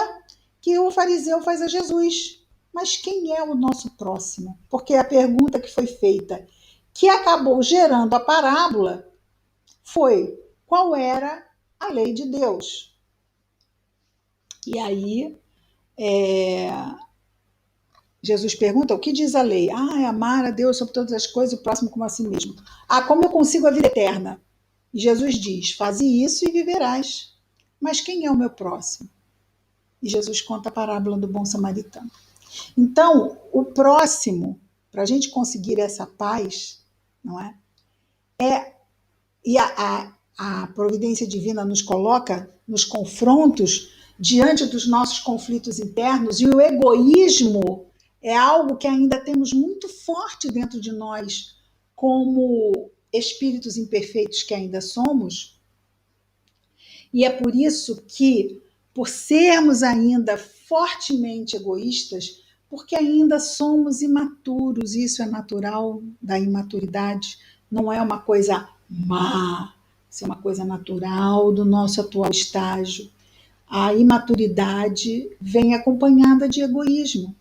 S1: que o fariseu faz a Jesus. Mas quem é o nosso próximo? Porque a pergunta que foi feita, que acabou gerando a parábola, foi: qual era a lei de Deus? E aí, Jesus pergunta: o que diz a lei? É amar a Deus sobre todas as coisas e o próximo como a si mesmo. Como eu consigo a vida eterna? E Jesus diz: faze isso e viverás. Mas quem é o meu próximo? E Jesus conta a parábola do bom samaritano. Então, o próximo, para a gente conseguir essa paz, não é? E a providência divina nos coloca nos confrontos diante dos nossos conflitos internos, e o egoísmo é algo que ainda temos muito forte dentro de nós, como espíritos imperfeitos que ainda somos. E é por isso que, por sermos ainda fortemente egoístas, porque ainda somos imaturos, isso é natural da imaturidade, não é uma coisa má, isso é uma coisa natural do nosso atual estágio. A imaturidade vem acompanhada de egoísmo.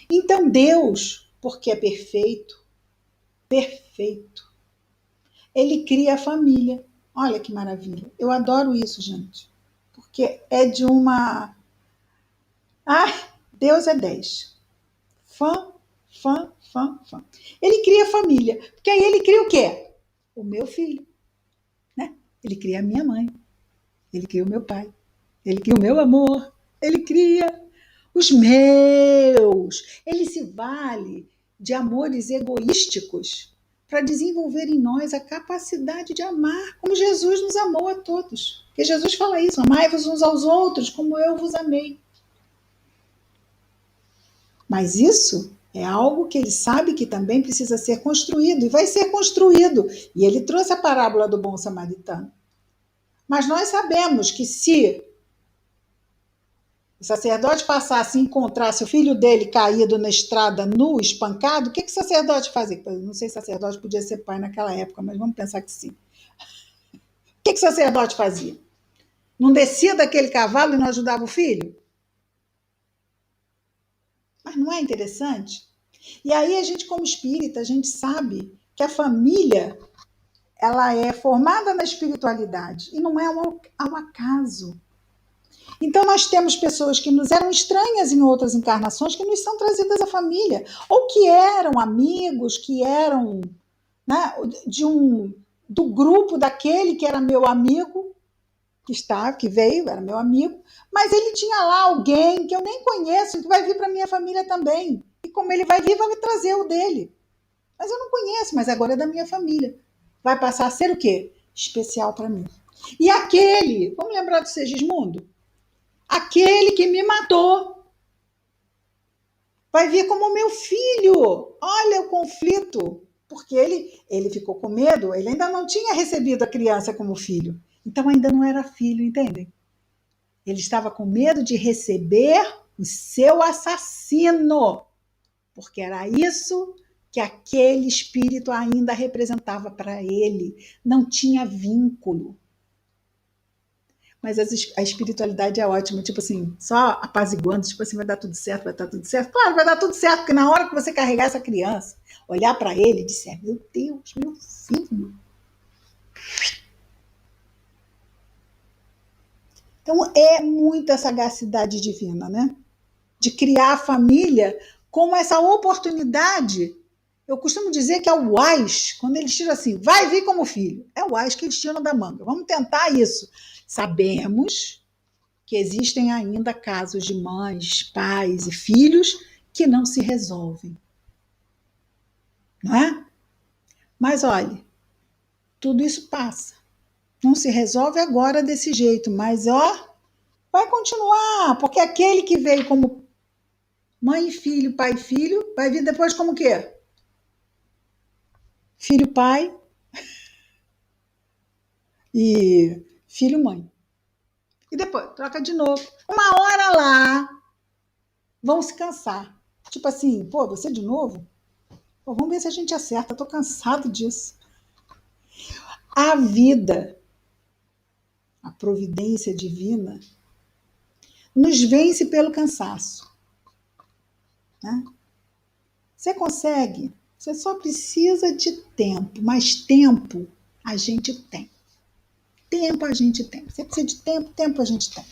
S1: Então Deus, porque é perfeito, ele cria a família. Olha que maravilha. Eu adoro isso, gente. Porque é de uma... Deus é 10. Fã, fã, fã, fã. Ele cria a família. Porque aí ele cria o quê? O meu filho. Né? Ele cria a minha mãe. Ele cria o meu pai. Ele cria o meu amor. Ele cria os meus. Ele se vale de amores egoísticos para desenvolver em nós a capacidade de amar, como Jesus nos amou a todos. Porque Jesus fala isso: amai-vos uns aos outros como eu vos amei. Mas isso é algo que ele sabe que também precisa ser construído, e vai ser construído. E ele trouxe a parábola do bom samaritano. Mas nós sabemos que se o sacerdote passasse e encontrasse o filho dele caído na estrada, nu, espancado, o que o sacerdote fazia? Não sei se o sacerdote podia ser pai naquela época, mas vamos pensar que sim. O que o sacerdote fazia? Não descia daquele cavalo e não ajudava o filho? Mas não é interessante? E aí a gente, como espírita, a gente sabe que a família, ela é formada na espiritualidade e não é ao acaso. Então nós temos pessoas que nos eram estranhas em outras encarnações, que nos são trazidas à família, ou que eram amigos, que eram, né, do grupo daquele que era meu amigo, que veio, era meu amigo, mas ele tinha lá alguém que eu nem conheço, que vai vir para minha família também. E como ele vai vir, vai me trazer o dele. Mas eu não conheço, mas agora é da minha família. Vai passar a ser o quê? Especial para mim. E aquele, vamos lembrar do Segismundo? Aquele que me matou vai vir como meu filho. Olha o conflito. Porque ele ficou com medo, ele ainda não tinha recebido a criança como filho. Então ainda não era filho, entendem? Ele estava com medo de receber o seu assassino, porque era isso que aquele espírito ainda representava para ele. Não tinha vínculo. Mas a espiritualidade é ótima, tipo assim, só apaziguando, tipo assim, vai dar tudo certo, vai dar tudo certo. Claro, vai dar tudo certo, porque na hora que você carregar essa criança, olhar para ele e dizer: meu Deus, meu filho. Então é muita sagacidade divina, né? De criar a família como essa oportunidade. Eu costumo dizer que é o AIS, quando eles tiram assim, vai vir como filho. É o AIS que eles tiram da manga. Vamos tentar isso. Sabemos que existem ainda casos de mães, pais e filhos que não se resolvem, não é? Mas olhe, tudo isso passa. Não se resolve agora desse jeito, mas ó, vai continuar, porque aquele que veio como mãe e filho, pai e filho, vai vir depois como o quê? Filho, pai e filho, mãe. E depois troca de novo. Uma hora lá vão se cansar. Tipo assim, pô, você de novo? Pô, vamos ver se a gente acerta. Tô cansado disso. A vida, a providência divina, nos vence pelo cansaço. Né? Você consegue, você só precisa de tempo, mas tempo a gente tem. Tempo a gente tem. Você precisa de tempo, tempo a gente tem.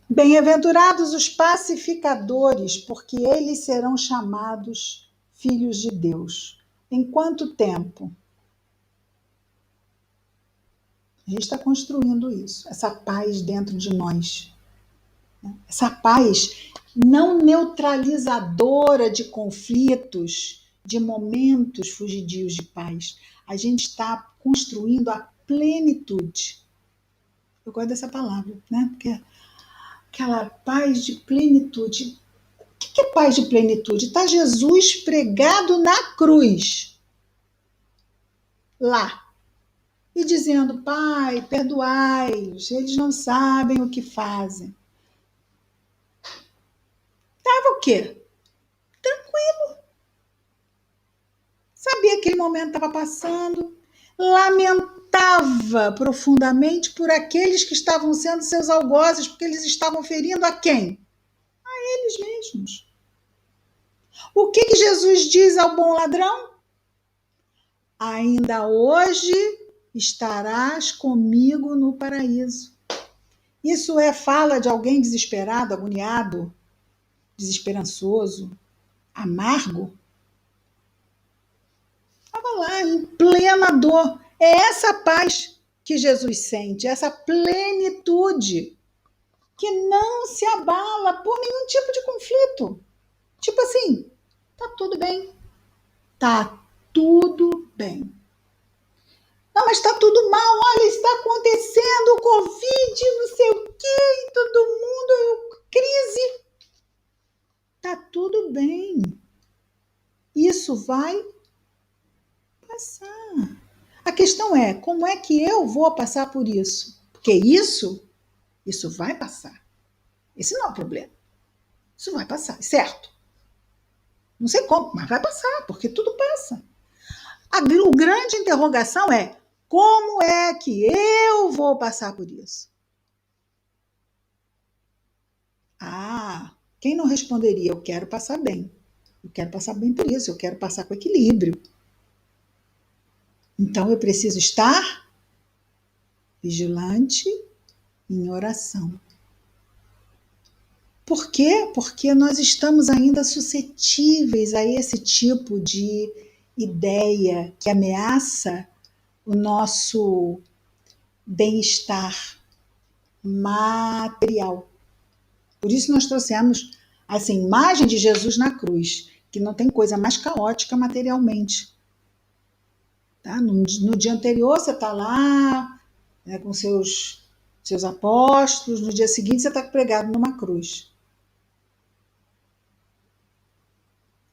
S1: Bem-aventurados os pacificadores, porque eles serão chamados filhos de Deus. Em quanto tempo? A gente está construindo isso, essa paz dentro de nós. Essa paz não neutralizadora de conflitos, de momentos fugidios de paz. A gente está construindo a plenitude. Eu gosto dessa palavra, né? Porque aquela paz de plenitude. O que é paz de plenitude? Está Jesus pregado na cruz, lá, e dizendo: Pai, perdoai-os, eles não sabem o que fazem. Estava o quê? Sabia que aquele momento estava passando, lamentava profundamente por aqueles que estavam sendo seus algozes, porque eles estavam ferindo a quem? Eles mesmos. O que Jesus diz ao bom ladrão? Ainda hoje estarás comigo no paraíso. Isso é fala de alguém desesperado, agoniado, desesperançoso, amargo? Estava lá, em plena dor. É essa paz que Jesus sente, essa plenitude que não se abala por nenhum tipo de conflito. Tipo assim, tá tudo bem. Tá tudo bem. Não, mas está tudo mal, olha, está acontecendo o Covid, não sei o quê, e todo mundo, crise. Tá tudo bem. Isso vai passar. A questão é, como é que eu vou passar por isso? Porque isso vai passar. Esse não é o problema. Isso vai passar, certo? Não sei como, mas vai passar, porque tudo passa. O grande interrogação é, como é que eu vou passar por isso? Ah, quem não responderia, eu quero passar bem. Eu quero passar bem por isso, eu quero passar com equilíbrio. Então eu preciso estar vigilante em oração. Por quê? Porque nós estamos ainda suscetíveis a esse tipo de ideia que ameaça o nosso bem-estar material. Por isso nós trouxemos essa imagem de Jesus na cruz, que não tem coisa mais caótica materialmente. Tá? No dia anterior você está lá, né, com seus apóstolos, no dia seguinte você está pregado numa cruz.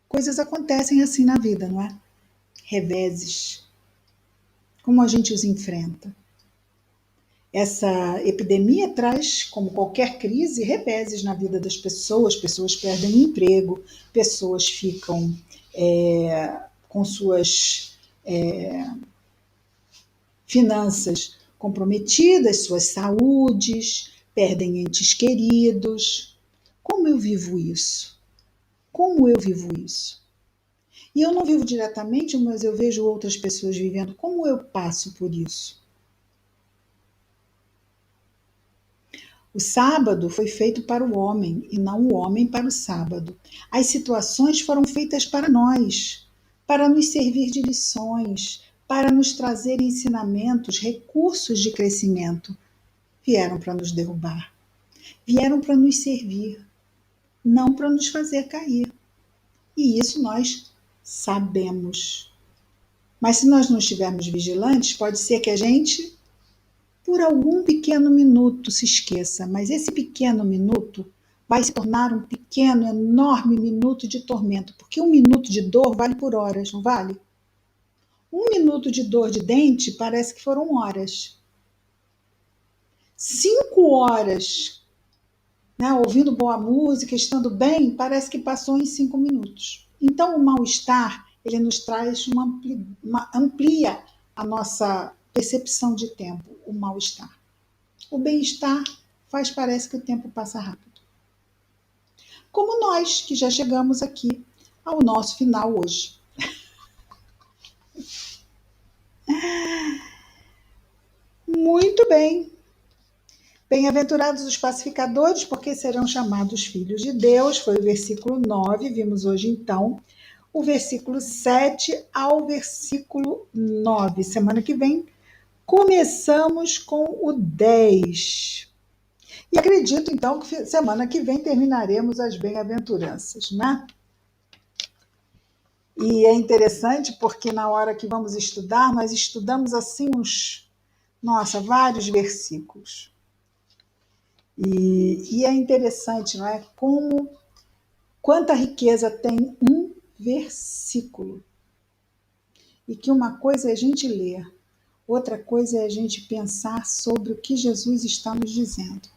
S1: Coisas acontecem assim na vida, não é? Reveses. Como a gente os enfrenta? Essa epidemia traz, como qualquer crise, reveses na vida das pessoas. Pessoas perdem o emprego, pessoas ficam com suas finanças comprometidas, suas saúdes, perdem entes queridos. Como eu vivo isso? Como eu vivo isso? E eu não vivo diretamente, mas eu vejo outras pessoas vivendo. Como eu passo por isso? O sábado foi feito para o homem e não o homem para o sábado. As situações foram feitas para nos servir de lições, para nos trazer ensinamentos, recursos de crescimento. Vieram para nos derrubar, vieram para nos servir, não para nos fazer cair. E isso nós sabemos. Mas se nós não estivermos vigilantes, pode ser que a gente, por algum pequeno minuto, se esqueça. Mas esse pequeno minuto vai se tornar um pequeno, enorme minuto de tormento. Porque um minuto de dor vale por horas, não vale? Um minuto de dor de dente parece que foram horas. 5 horas, né, ouvindo boa música, estando bem, parece que passou em 5 minutos. Então, o mal-estar, ele nos traz amplia a nossa percepção de tempo, o mal-estar. O bem-estar parece que o tempo passa rápido. Como nós, que já chegamos aqui ao nosso final hoje. Muito bem. Bem-aventurados os pacificadores, porque serão chamados filhos de Deus. Foi o versículo 9. Vimos hoje, então, o versículo 7 ao versículo 9. Semana que vem, começamos com o 10. E acredito, então, que semana que vem terminaremos as bem-aventuranças, né? E é interessante porque na hora que vamos estudar, nós estudamos assim vários versículos. E é interessante, não é? Quanta riqueza tem um versículo. E que uma coisa é a gente ler, outra coisa é a gente pensar sobre o que Jesus está nos dizendo.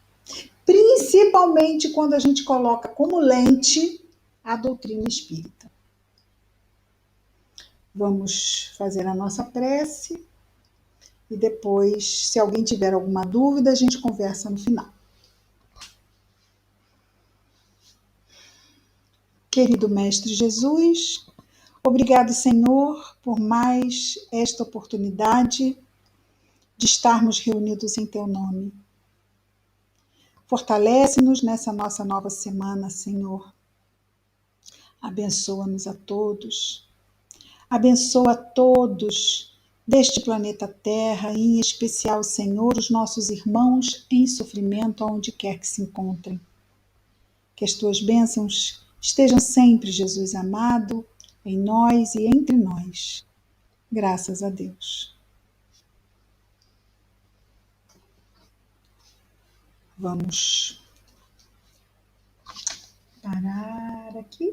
S1: Principalmente quando a gente coloca como lente a doutrina espírita. Vamos fazer a nossa prece e depois, se alguém tiver alguma dúvida, a gente conversa no final. Querido Mestre Jesus, obrigado, Senhor, por mais esta oportunidade de estarmos reunidos em Teu nome. Fortalece-nos nessa nossa nova semana, Senhor. Abençoa-nos a todos. Abençoa a todos deste planeta Terra, e em especial, Senhor, os nossos irmãos em sofrimento, aonde quer que se encontrem. Que as Tuas bênçãos estejam sempre, Jesus amado, em nós e entre nós. Graças a Deus. Vamos parar aqui.